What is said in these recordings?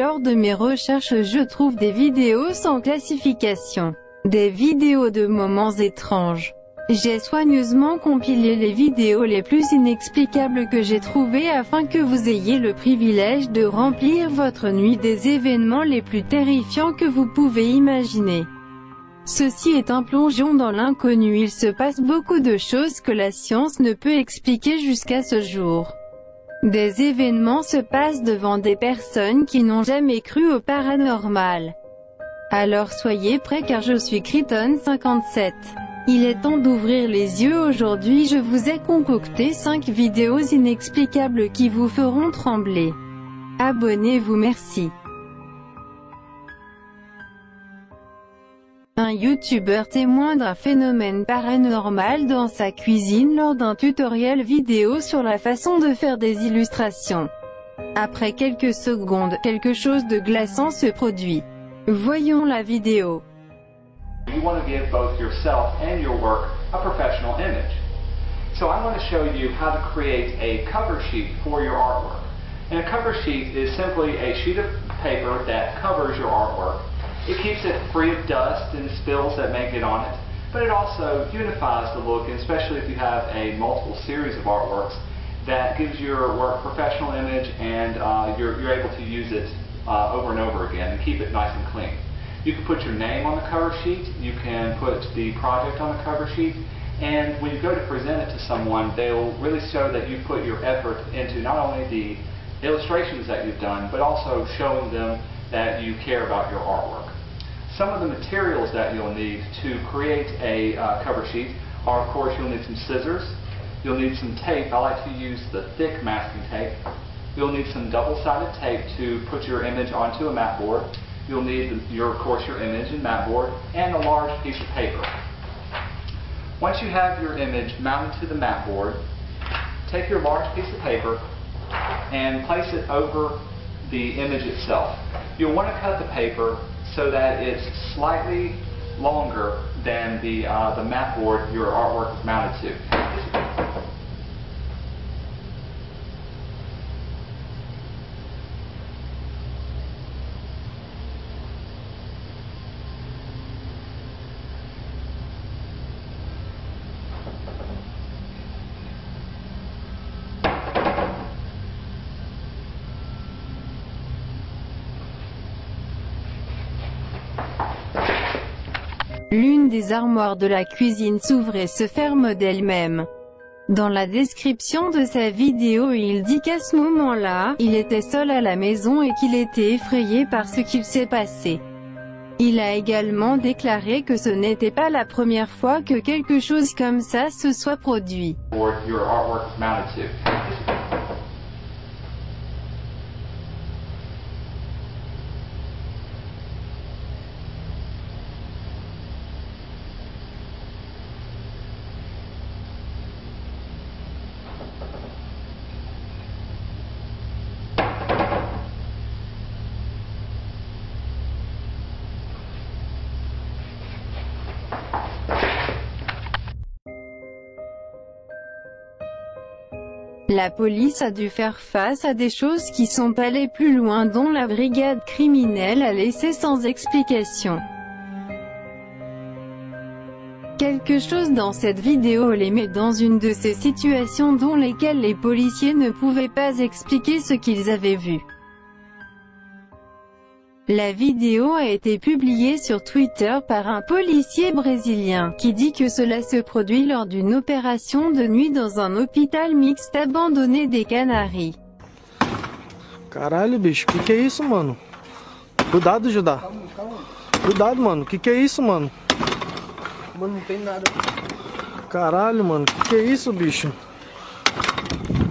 lors de mes recherches je trouve des vidéos sans classification. Des vidéos de moments étranges. J'ai soigneusement compilé les vidéos les plus inexplicables que j'ai trouvées afin que vous ayez le privilège de remplir votre nuit des événements les plus terrifiants que vous pouvez imaginer. Ceci est un plongeon dans l'inconnu, il se passe beaucoup de choses que la science ne peut expliquer jusqu'à ce jour. Des événements se passent devant des personnes qui n'ont jamais cru au paranormal. Alors soyez prêts car je suis Kryton57. Il est temps d'ouvrir les yeux. Aujourd'hui je vous ai concocté 5 vidéos inexplicables qui vous feront trembler. Abonnez-vous, merci. Un youtubeur témoin d'un phénomène paranormal dans sa cuisine lors d'un tutoriel vidéo sur la façon de faire des illustrations. Après quelques secondes, quelque chose de glaçant se produit. Voyons la vidéo. You want to give both yourself and your work a professional image. So I want to show you how to create a cover sheet for your artwork. And a cover sheet is simply a sheet of paper that covers your artwork. It keeps it free of dust and spills that may get on it, but it also unifies the look, and especially if you have a multiple series of artworks, that gives your work a professional image and you're able to use it over and over again and keep it nice and clean. You can put your name on the cover sheet, you can put the project on the cover sheet, and when you go to present it to someone, they'll really show that you put your effort into not only the illustrations that you've done, but also showing them that you care about your artwork. Some of the materials that you'll need to create a cover sheet are, of course, you'll need some scissors, you'll need some tape. I like to use the thick masking tape. You'll need some double-sided tape to put your image onto a mat board. You'll need, of course, your image and mat board, and a large piece of paper. Once you have your image mounted to the mat board, take your large piece of paper and place it over the image itself. You'll want to cut the paper so that it's slightly longer than the mat board your artwork is mounted to. L'une des armoires de la cuisine s'ouvre et se ferme d'elle-même. Dans la description de sa vidéo il dit qu'à ce moment-là, il était seul à la maison et qu'il était effrayé par ce qu'il s'est passé. Il a également déclaré que ce n'était pas la première fois que quelque chose comme ça se soit produit. La police a dû faire face à des choses qui sont allées plus loin dont la brigade criminelle a laissé sans explication. Quelque chose dans cette vidéo les met dans une de ces situations dans lesquelles les policiers ne pouvaient pas expliquer ce qu'ils avaient vu. La vidéo a été publiée sur Twitter par un policier brésilien, qui dit que cela se produit lors d'une opération de nuit dans un hôpital mixte abandonné des Canaries. Caralho, bicho, que é isso, mano? Cuidado, Judá. Cuidado, mano, que é isso, mano? Mano, não tem nada. Caralho, mano, que é isso, bicho?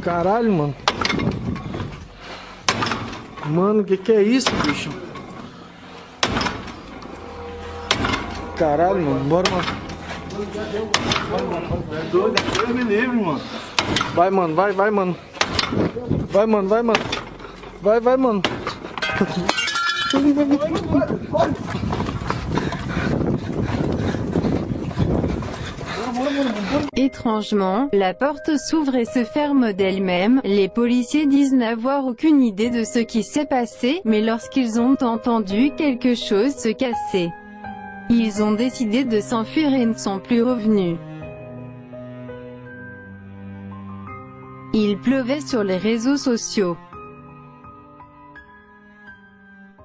Caralho, mano. Mano, que é isso, bicho? Caralho, mano, bora, mano. Deus me livre, mano. Vai, mano, vai, mano. Vai, mano, vai, mano. Vai, mano. Étrangement, la porte s'ouvre et se ferme d'elle-même. Les policiers disent n'avoir aucune idée de ce qui s'est passé, mais lorsqu'ils ont entendu quelque chose se casser, ils ont décidé de s'enfuir et ne sont plus revenus. Il pleuvait sur les réseaux sociaux.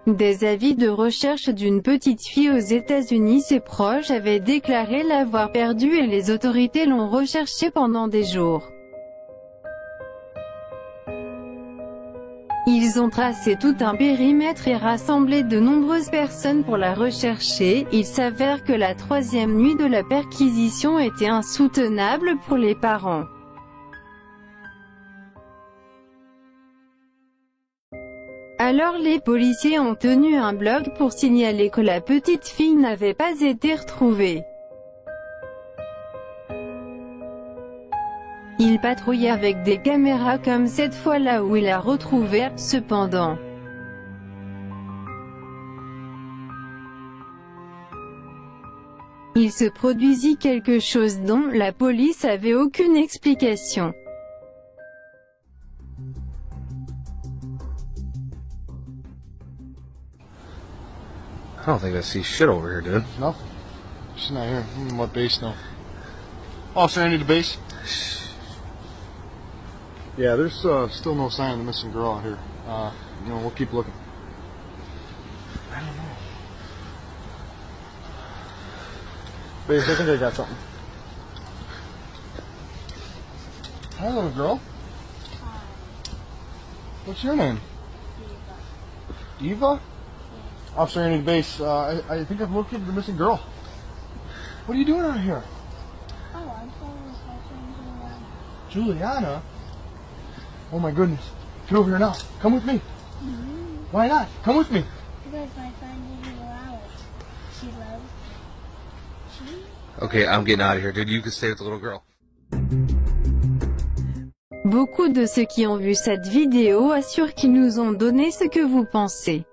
Des avis de recherche d'une petite fille aux États-Unis. Ses proches avaient déclaré l'avoir perdue et les autorités l'ont recherchée pendant des jours. Ils ont tracé tout un périmètre et rassemblé de nombreuses personnes pour la rechercher. Il s'avère que la troisième nuit de la perquisition était insoutenable pour les parents. Alors les policiers ont tenu un blog pour signaler que la petite fille n'avait pas été retrouvée. Ils patrouillaient avec des caméras comme cette fois là où il a retrouvé. Cependant, il se produisit quelque chose dont la police avait aucune explication. I don't think I see shit over here, dude. No? She's not here. What base though? Officer, I need the base. Yeah, there's still no sign of the missing girl out here. We'll keep looking. I don't know. Base, I think I got something. Hi, little girl. What's your name? Eva. Eva? Officer, I need base. I think I've located the missing girl. What are you doing out here? Oh, I'm following Juliana? Oh my goodness. Get over here now. Come with me. Mm-hmm. Why not? Come with me. Because my friend didn't allow it. She loves it. Okay, I'm getting out of here, dude. You can stay with the little girl. Beaucoup de ceux qui ont vu cette vidéo assurent qu'ils nous ont donné ce que vous pensez.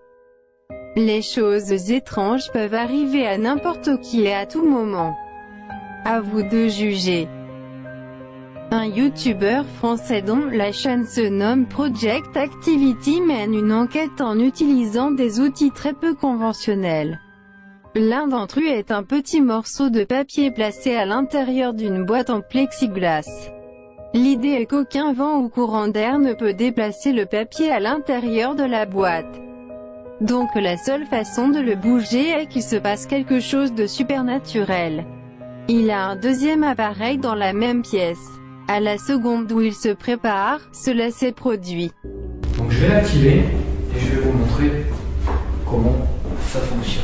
Les choses étranges peuvent arriver à n'importe qui et à tout moment. À vous de juger. Un youtubeur français dont la chaîne se nomme Project Activity mène une enquête en utilisant des outils très peu conventionnels. L'un d'entre eux est un petit morceau de papier placé à l'intérieur d'une boîte en plexiglas. L'idée est qu'aucun vent ou courant d'air ne peut déplacer le papier à l'intérieur de la boîte. Donc la seule façon de le bouger est qu'il se passe quelque chose de supernaturel. Il a un deuxième appareil dans la même pièce. À la seconde où il se prépare, cela s'est produit. Donc je vais l'activer et je vais vous montrer comment ça fonctionne.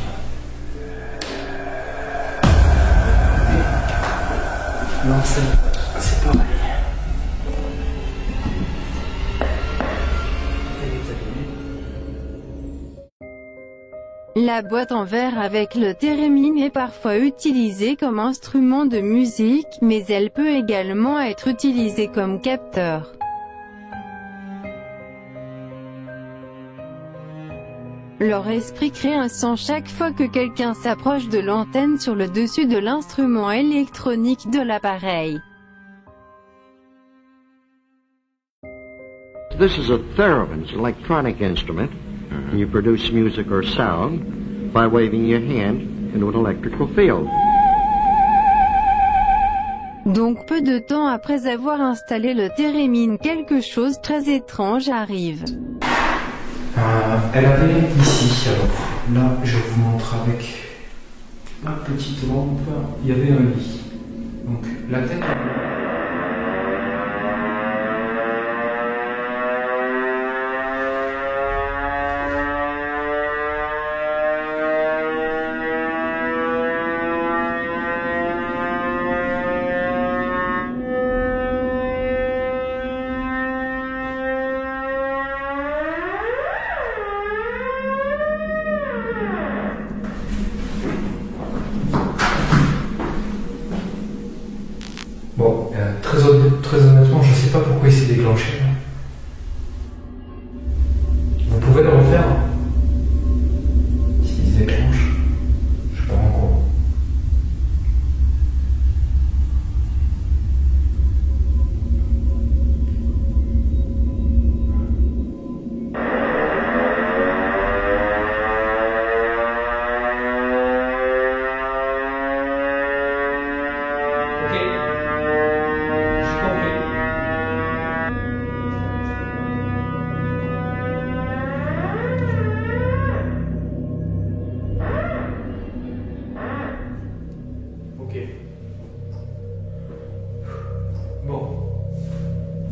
L'enseigne, c'est pareil. La boîte en verre avec le thérémine est parfois utilisée comme instrument de musique, mais elle peut également être utilisée comme capteur. Leur esprit crée un son chaque fois que quelqu'un s'approche de l'antenne sur le dessus de l'instrument électronique de l'appareil. This is a theremin, it's an electronic instrument. And you produce music or sound by waving your hand into an electrical field. Donc peu de temps après avoir installé le thérémine, quelque chose de très étrange arrive. Elle avait ici, alors là je vous montre avec ma petite lampe, il y avait un lit. Donc la tête... Bon, très honnêtement, je sais pas pourquoi il s'est déclenché. Vous pouvez le refaire s'il se déclenche. Je sais pas en quoi.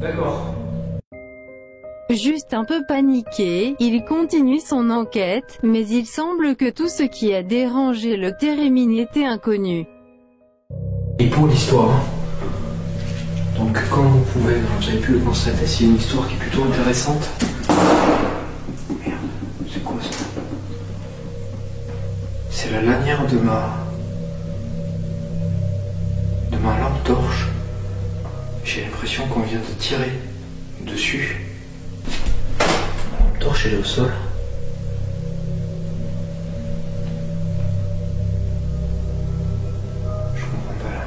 D'accord. Juste un peu paniqué, il continue son enquête, mais il semble que tout ce qui a dérangé le Térémine était inconnu. Et pour l'histoire, donc comme vous avez pu le constater, c'est une histoire qui est plutôt intéressante. Merde, c'est quoi ça? C'est la lanière de ma lampe torche. J'ai l'impression qu'on vient de tirer dessus. La lampe torche, elle est au sol. Je comprends pas là.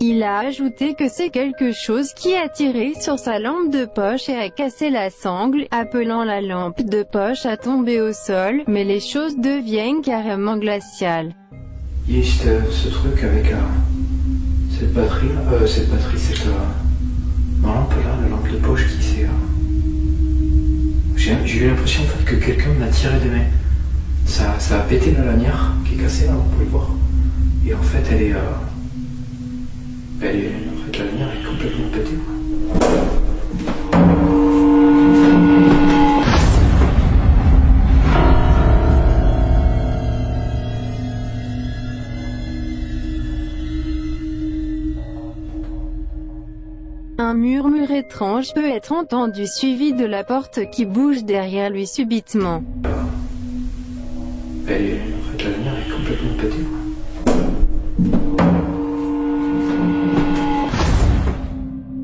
Il a ajouté que c'est quelque chose qui a tiré sur sa lampe de poche et a cassé la sangle, appelant la lampe de poche à tomber au sol, mais les choses deviennent carrément glaciales. Il y a eu ce truc avec cette batterie, ma lampe là, la lampe de poche qui s'est... J'ai eu l'impression en fait que quelqu'un m'a tiré des mains. Ça a pété la lanière qui est cassée là, vous pouvez le voir. Et en fait en fait la lanière est complètement pétée. Un murmure étrange peut être entendu suivi de la porte qui bouge derrière lui subitement. En fait la lanière est complètement pétée.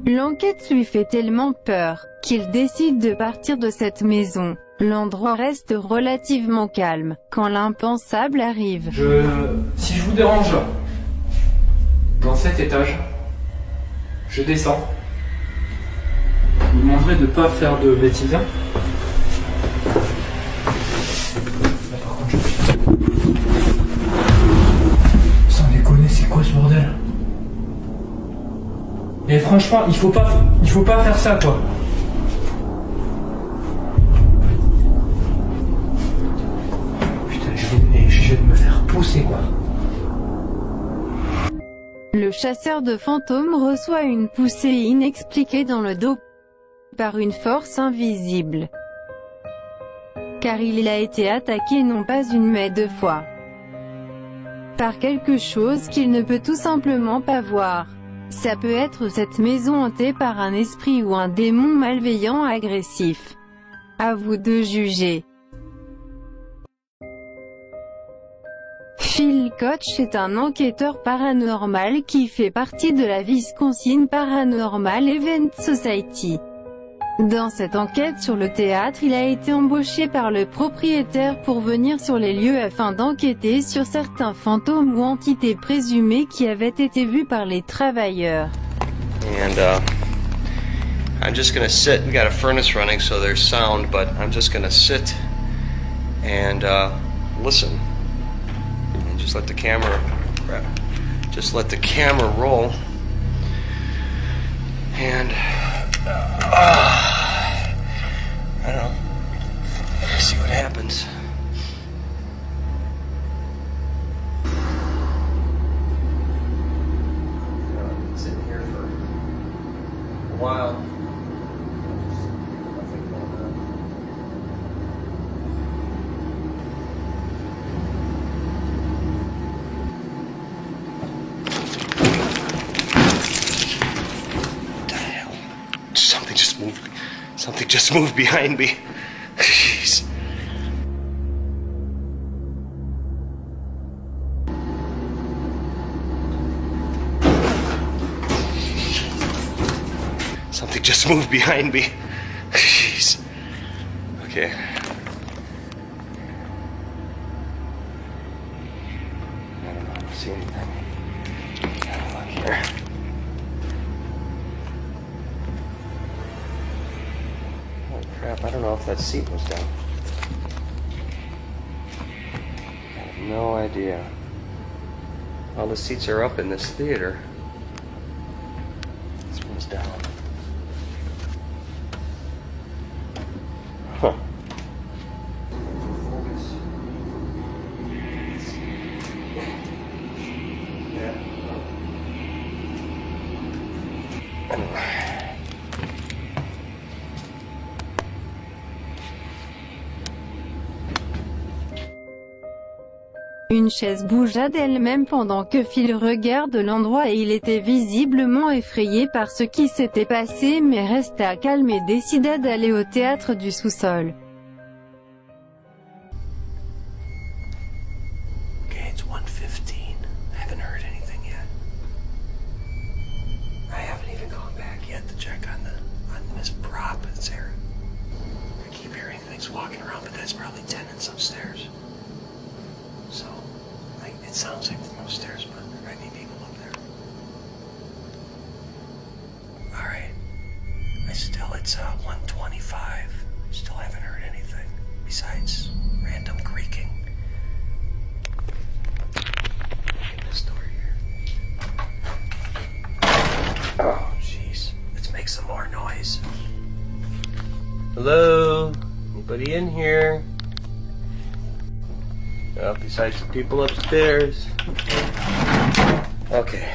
L'enquête lui fait tellement peur, qu'il décide de partir de cette maison. L'endroit reste relativement calme, quand l'impensable arrive. Si je vous dérange là, dans cet étage, je descends. Je vous demanderai de ne pas faire de bêtises. Là, par contre, sans déconner, c'est quoi ce bordel? Et franchement, il faut pas faire ça, quoi. Putain, je vais me faire pousser, quoi. Le chasseur de fantômes reçoit une poussée inexpliquée dans le dos par une force invisible. Car il a été attaqué non pas une mais deux fois. Par quelque chose qu'il ne peut tout simplement pas voir. Ça peut être cette maison hantée par un esprit ou un démon malveillant agressif. À vous de juger. Phil Koch est un enquêteur paranormal qui fait partie de la Wisconsin Paranormal Event Society. Dans cette enquête sur le théâtre, il a été embauché par le propriétaire pour venir sur les lieux afin d'enquêter sur certains fantômes ou entités présumées qui avaient été vus par les travailleurs. And I'm just gonna sit. We got a furnace running, so there's sound, but I'm just gonna sit and listen, and just let the camera roll, and I don't know. See what happens. I've been sitting here for a while. Nothing going on. What the hell? Something just moved behind me. Jeez. Something just moved behind me. Jeez. Okay. I don't see anything. Have a look here. Holy crap, I don't know if that seat was down. I have no idea. All the seats are up in this theater. This one's down. Huh. Yeah. Une chaise bougea d'elle-même pendant que Phil regarde l'endroit et il était visiblement effrayé par ce qui s'était passé mais resta calme et décida d'aller au théâtre du sous-sol. Okay, it's 1:15. I haven't heard anything yet. I haven't even gone back yet to check on this prop that's there. I keep hearing things walking around, but that's probably tenants upstairs. So, it sounds like from upstairs, but there might be people up there. Alright. It's 1:25. Still haven't heard anything besides random creaking. Look at this door here. Oh, jeez. Let's make some more noise. Hello? Anybody in here? Well, besides the people upstairs. Okay.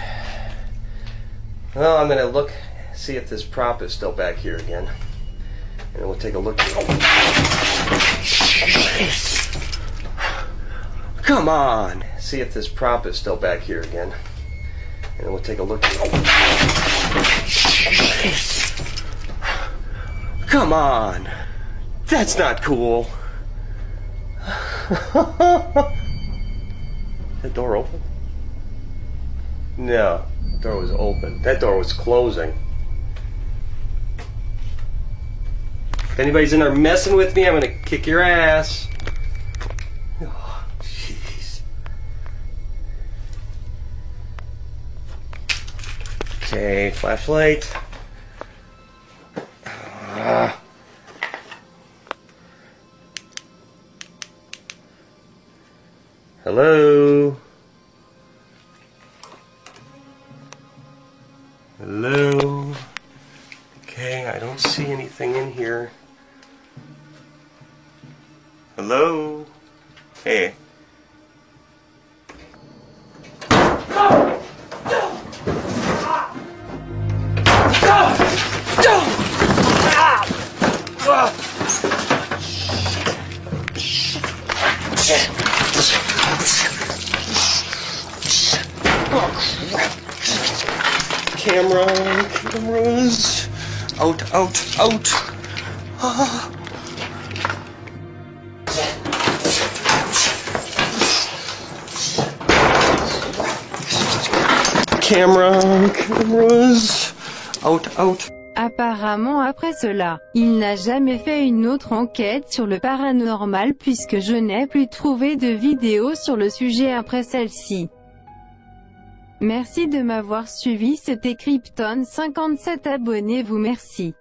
Well, I'm gonna look, see if this prop is still back here again. And we'll take a look. Come on! See if this prop is still back here again. And we'll take a look. Come on! That's not cool! That door open? No, the door was open. That door was closing. If anybody's in there messing with me, I'm gonna kick your ass. Oh, jeez. Okay, flashlight. Hello? Hello? Okay, I don't see anything in here. Hello? Hey. Cameras, out, out. Ah. Cameras, out. Apparemment après cela, il n'a jamais fait une autre enquête sur le paranormal puisque je n'ai plus trouvé de vidéo sur le sujet après celle-ci. Merci de m'avoir suivi, c'était Krypton 57, abonnez-vous, merci.